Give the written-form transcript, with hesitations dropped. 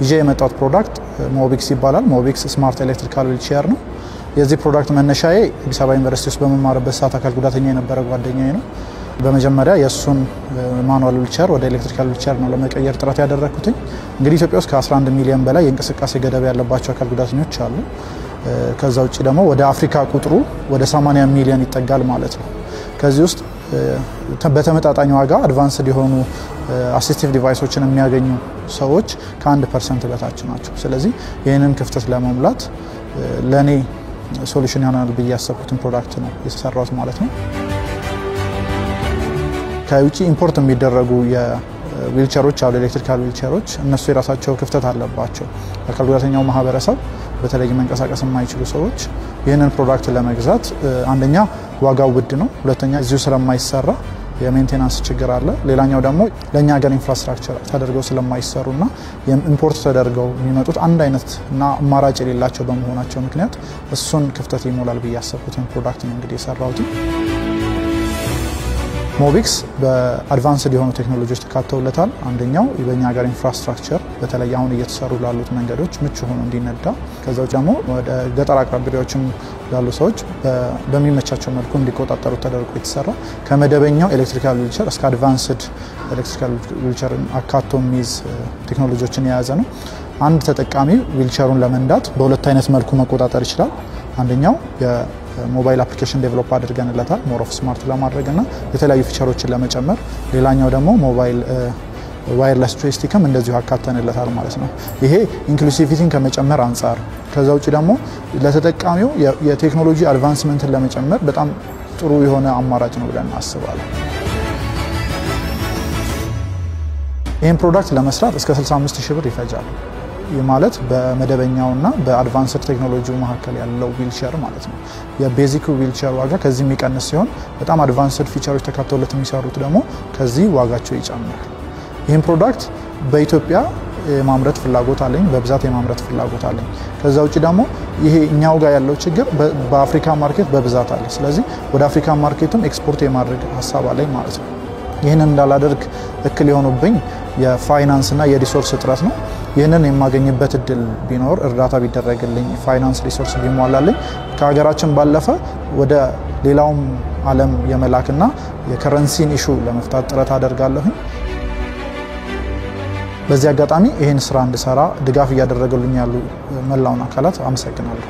ይዤ የመጣሁት ፕሮዳክት ሞቢክስ ይባላል። ሞቢክስ ስማርት ኤሌክትሪካል ዊልቸር ነው። የዚህ ፕሮዳክት መነሻዬ አዲስ አበባ ዩኒቨርሲቲ ውስጥ በመማርበት ሰዓት አካል ጉዳተኛ የነበረ ጓደኛዬ ነው። በመጀመሪያ የሱን ማኑዋል ዊልቸር ወደ ኤሌክትሪካል ዊልቸር ነው ለመቀየር ጥረት ያደረኩት። እንግዲህ ኢትዮጵያ ውስጥ ከ11 ሚሊዮን በላይ የእንቅስቃሴ ገደብ ያለባቸው አካል ጉዳተኞች አሉ። ከዛ ውጪ ደግሞ ወደ አፍሪካ ቁጥሩ ወደ 80 ሚሊዮን ይጠጋል ማለት ነው። ከዚህ ውስጥ በተመጣጣኝ ዋጋ አድቫንስድ የሆኑ አሲስቲቭ ዲቫይሶችን የሚያገኙ ሰዎች ከ1% በታች ናቸው። ስለዚህ ይህንን ክፍተት ለመሙላት ለኔ ሶሉሽን ይሆናል ብዬ ያሰብኩትን ፕሮዳክት ነው የሰራሁት ማለት ነው። ከውጪ ኢምፖርት የሚደረጉ የዊልቸሮች አሉ፣ ኤሌክትሪካል ዊልቸሮች። እነሱ የራሳቸው ክፍተት አለባቸው። አካል ጉዳተኛው ማህበረሰብ በተለይ መንቀሳቀስ የማይችሉ ሰዎች ይህንን ፕሮዳክት ለመግዛት አንደኛ ዋጋው ውድ ነው፣ ሁለተኛ እዚሁ ስለማይሰራ የሜንቴናንስ ችግር አለ። ሌላኛው ደግሞ ለኛ ሀገር ኢንፍራስትራክቸር ተደርገው ስለማይሰሩና ኢምፖርት ተደርገው የሚመጡት አንድ አይነት እና አማራጭ የሌላቸው በመሆናቸው ምክንያት እሱን ክፍተት ይሞላል ብዬ ያሰብኩትን ፕሮዳክት ነው እንግዲህ የሰራሁት። ሞቢክስ በአድቫንስድ የሆኑ ቴክኖሎጂዎች ተካተውለታል። አንደኛው የኛ ሀገር ኢንፍራስትራክቸር በተለይ አሁን እየተሰሩ ላሉት መንገዶች ምቹ ሆኖ እንዲነዳ፣ ከዛው ደግሞ ወደ ገጠር አቅራቢያዎችም ላሉ ሰዎች በሚመቻቸው መልኩ እንዲቆጣጠሩ ተደርጎ የተሰራ ከመደበኛው ኤሌክትሪካል ዊልቸር እስከ አድቫንስድ ኤሌክትሪካል ዊልቸርን አካቶ የሚይዝ ቴክኖሎጂዎችን የያዘ ነው። አንድ ተጠቃሚ ዊልቸሩን ለመንዳት በሁለት አይነት መልኩ መቆጣጠር ይችላል። አንደኛው የሞባይል አፕሊኬሽን ዴቨሎፕ አድርገንለታል ሞር ኦፍ ስማርት ለማድረግና የተለያዩ ፊቸሮችን ለመጨመር። ሌላኛው ደግሞ ሞባይል ዋየርለስ ጆይስቲክም እንደዚሁ አካተንለታል ማለት ነው። ይሄ ኢንክሉሲቪቲን ከመጨመር አንጻር፣ ከዛ ውጪ ደግሞ ለተጠቃሚው የቴክኖሎጂ አድቫንስመንትን ለመጨመር በጣም ጥሩ የሆነ አማራጭ ነው ብለን እናስባለን። ይህን ፕሮዳክት ለመስራት እስከ 65,000 ብር ይፈጃል። ይህ ማለት በመደበኛውና በአድቫንስድ ቴክኖሎጂ መካከል ያለው ዊልቸር ማለት ነው። የቤዚክ ዊልቸር ዋጋ ከዚህ የሚቀንስ ሲሆን በጣም አድቫንስድ ፊቸሮች ተካተውለት የሚሰሩት ደግሞ ከዚህ ዋጋቸው ይጨምራል። ይህን ፕሮዳክት በኢትዮጵያ የማምረት ፍላጎት አለኝ፣ በብዛት የማምረት ፍላጎት አለኝ። ከዛ ውጪ ደግሞ ይሄ እኛው ጋር ያለው ችግር በአፍሪካ ማርኬት በብዛት አለ። ስለዚህ ወደ አፍሪካ ማርኬትም ኤክስፖርት የማድረግ ሀሳብ አለኝ ማለት ነው። ይህንን እንዳላደርግ እክል የሆኑብኝ የፋይናንስ እና የሪሶርስ እጥረት ነው። ይህንን የማገኝበት እድል ቢኖር እርዳታ ቢደረግልኝ ፋይናንስ ሪሶርስ ቢሟላልኝ ከሀገራችን ባለፈ ወደ ሌላውም ዓለም የመላክና የከረንሲን ኢሹ ለመፍታት ጥረት አደርጋለሁ። በዚህ አጋጣሚ ይህን ስራ እንድሰራ ድጋፍ እያደረጉልኝ ያሉ መላውን አካላት አመሰግናለሁ።